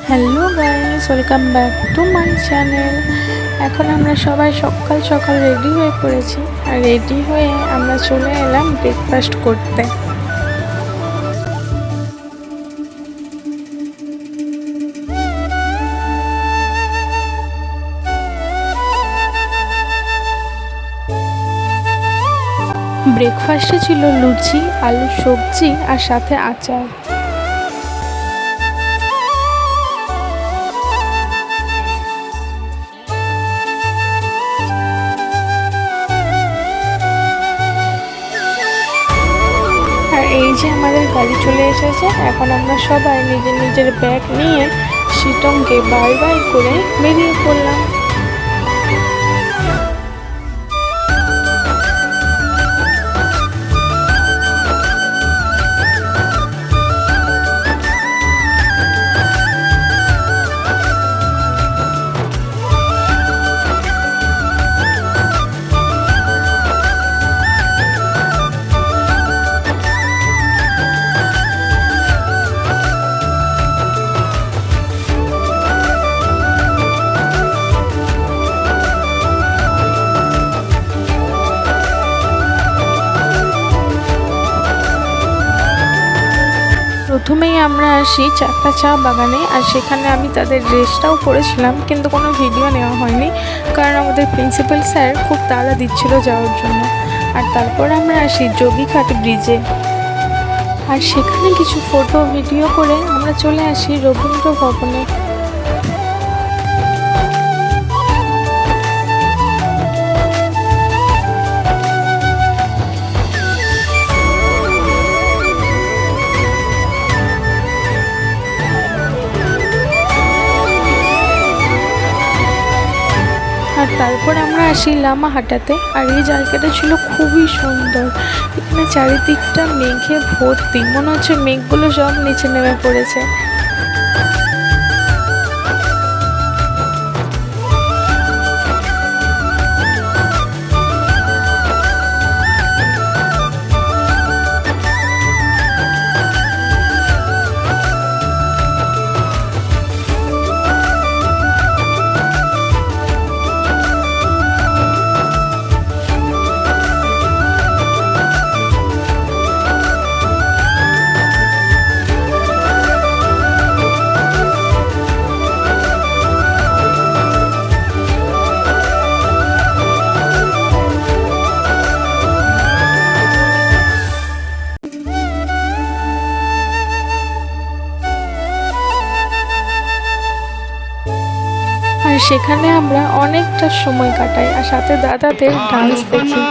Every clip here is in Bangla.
Hello guys, welcome back to my channel. এখন আমরা সবাই সকাল সকাল রেডি হয়ে পড়েছি, আর রেডি হয়ে আমরা চলে এলাম ব্রেকফাস্ট করতে। ব্রেকফাস্টে ছিল লুচি, আলু সবজি আর সাথে আচার। এই যে আমাদের গাড়ি চলে এসেছে। এখন আমরা সবাই নিজের নিজের ব্যাগ নিয়ে শিটংকে বাই বাই করে বেরিয়ে পড়লাম। প্রথমেই আমরা আসি চাকরা চা বাগানে, আর সেখানে আমি তাদের ড্রেসটাও পরেছিলাম, কিন্তু কোনো ভিডিও নেওয়া হয়নি কারণ আমাদের প্রিন্সিপাল স্যার খুব তাড়া দিচ্ছিল যাওয়ার জন্য। আর তারপর আমরা আসি যোগীঘাট ব্রিজে, আর সেখানে কিছু ফটো ভিডিও করে আমরা চলে আসি রবীন্দ্র ভবনে। আর তারপর আমরা আসি লামাহাটাতে, আর এই জায়গাটা ছিল খুবই সুন্দর। এখানে চারিদিকটা মেঘে ভর্তি, মনে হচ্ছে মেঘগুলো সব নিচে নেমে পড়েছে। আর সেখানে আমরা অনেকটা সময় কাটাই, আর সাথে দাদাদের ডান্স দেখি।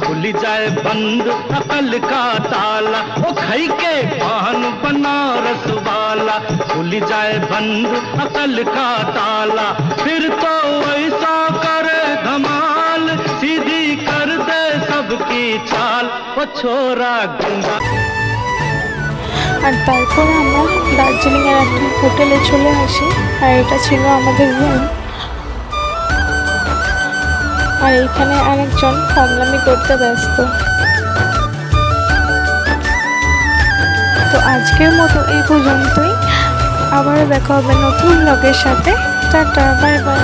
खुल जाए बंद अकल का ताला, ओ खाई के पान बनारस वाला, खुल जाए बंद अकल का ताला, फिर तो ऐसा करे धमाल, सीधी कर दे सबकी चाल, ओ छोरा गंगा। আর তারপর আমরা দার্জিলিংয়ের একটা হোটেলে চলে আসি, আর এটা ছিল আমাদের রুম। আর এইখানে আরেকজন পাগলামি করতে ব্যস্ত। তো আজকের মতো এই পর্যন্তই, আবারও দেখা হবে নতুন ব্লগের সাথে। Tata, bye bye.